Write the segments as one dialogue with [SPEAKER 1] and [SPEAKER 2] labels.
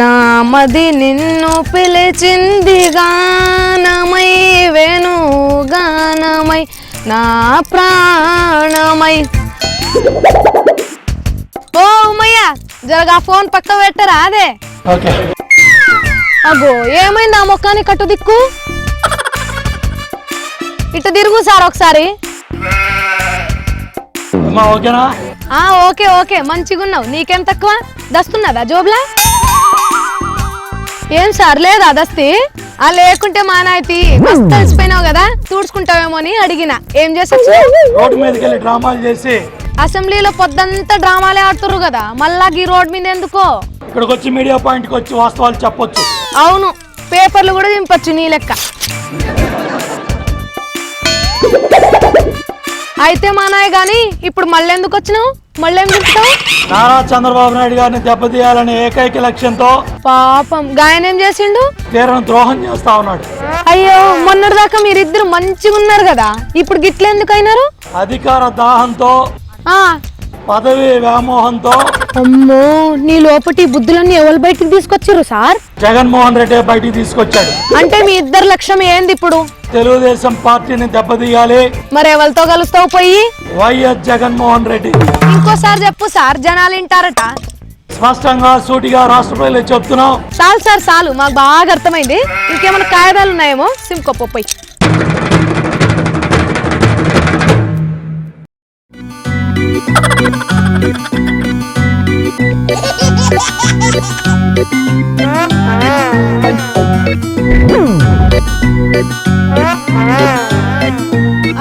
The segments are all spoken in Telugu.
[SPEAKER 1] నామది నిన్ను పిలిచింది గానమై వేణుగానమై నా ప్రాణమై. ఓ ఉమయ్య జరగా ఫోన్ పక్క పెట్టరా అదే. అగో ఏమైంది ఆ మొక్కాని కట్టు దిక్కు? ఇటు తిరుగు సార్ ఒకసారి. ఓకే ఓకే మంచిగున్నావు. నీకేం తక్కువ? దస్తున్నదా జోబ్లా? ఏం సార్ లేదా దస్తి? లేకుంటే మానాయితీ మస్తు కలిసిపోయినావు కదా, తుడుచుకుంటావేమో అని అడిగిన. ఏం చేసి అసెంబ్లీలో పొద్దంతా డ్రామాలే ఆడుతుర్రు కదా, మళ్ళా ఈ రోడ్ మీద ఎందుకో?
[SPEAKER 2] ఇక్కడికి వచ్చి మీడియా పాయింట్ కి వచ్చి వాస్తవాలు చెప్పొచ్చు.
[SPEAKER 1] అవును, పేపర్లు కూడా దింపొచ్చు నీ లెక్క. అయితే మానాయ్ గాని ఇప్పుడు మళ్ళీ ఎందుకు వచ్చినావు? మళ్ళేం చెప్తావు?
[SPEAKER 2] నారా చంద్రబాబు నాయుడు గారిని దెబ్బతీయాలనే ఏకైక లక్ష్యంతో
[SPEAKER 1] పాపం గాయనేం చేసిండు?
[SPEAKER 2] తీరని ద్రోహం చేస్తా ఉన్నాడు.
[SPEAKER 1] అయ్యో మొన్నటిదాకా మీరిద్దరు మంచిగా ఉన్నారు కదా, ఇప్పుడు గిట్ల ఎందుకు అయినారు?
[SPEAKER 2] అధికార దాహంతో, పదవి వ్యామోహంతో.
[SPEAKER 1] అమ్మో, నీ లోపటి బుద్ధులన్నీ ఎవరు బయటికి తీసుకొచ్చారు సార్?
[SPEAKER 2] జగన్మోహన్ రెడ్డి బయటికి తీసుకొచ్చాడు.
[SPEAKER 1] అంటే మీ ఇద్దరు లక్ష్యం ఏంది ఇప్పుడు?
[SPEAKER 2] తెలుగుదేశం పార్టీని దెబ్బతీయాలి.
[SPEAKER 1] మరి ఎవరితో కలుస్తావు పోయి?
[SPEAKER 2] వైఎస్ జగన్మోహన్ రెడ్డి.
[SPEAKER 1] ఇంకోసారి చెప్పు సార్, జనాలు వింటారట.
[SPEAKER 2] స్పష్టంగా సూటిగా రాష్ట్ర ప్రజలు చెప్తున్నాం.
[SPEAKER 1] చాలు సార్ చాలు, మాకు బాగా అర్థమైంది. ఇంకేమైనా కాగితాలు ఉన్నాయేమో సింకొప్పై.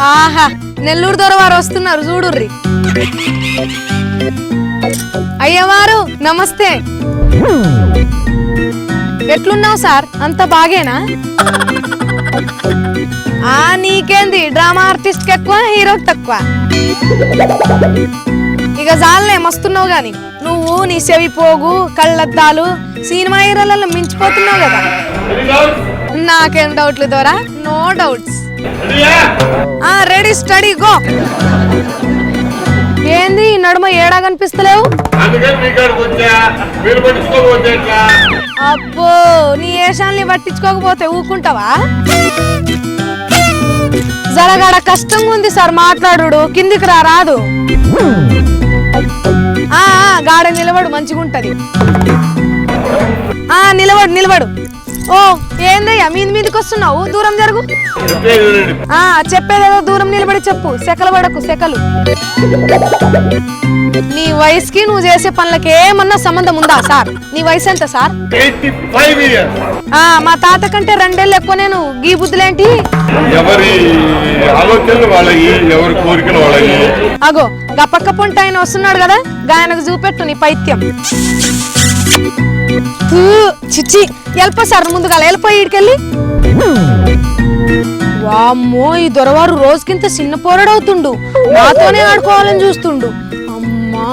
[SPEAKER 1] ఆహా, నెల్లూరు దొరవారు వస్తున్నారు చూడుర్రి. అయ్యవారు నమస్తే. ఎట్లున్నావు సార్? అంత బాగేనా? నీకేంది, డ్రామా ఆర్టిస్ట్ ఎక్కువ, హీరోకి తక్కువ. ఇక జాలనే మస్తున్నావు గాని, నువ్వు నీ చెవి పోగు కళ్ళద్దాలు సినిమా హీరోలలో మించిపోతున్నావు కదా. నాకేం డౌట్లు దొరా? No doubts. Ready steady go. ఏంది ఈ నడుమ ఏడా కనిపిస్తలేవు? అబ్బో, నీ ఏషాల్ని పట్టించుకోకపోతే ఊకుంటావా? జరగాడ కష్టంగా ఉంది సార్ మాట్లాడు, కిందికి రాదు. గాడ నిలబడు, మంచిగుంటది. నిలబడు నిలబడు. ఓ ఏందయ్యా మీదికి వస్తున్నావు? దూరం జరుగు. చెప్పేదేదో దూరం నిలబడి చెప్పు, సెకలు పడకు సెకలు. నీ వయసుకి నువ్వు చేసే పనులకి ఏమన్నా సంబంధం ఉందా సార్? నీ వయసు ఎంత సార్? మా తాత కంటే 2 ఏళ్ళు ఎక్కువ. నేను గీ బుద్ధులేంటి? అగో గా పక్క పొంట ఆయన వస్తున్నాడు కదా, గాయనకు చూపెట్టు నీ పైత్యం. చిచ్చి ఎల్ప సార్, ముందుగా వెళ్ళిపోయి ఇడికెళ్ళి. వామ్మో, ఈ దొరవారు రోజుకింత చిన్న పోరాడవుతుండు, నాతోనే ఆడుకోవాలని చూస్తుండు. అమ్మా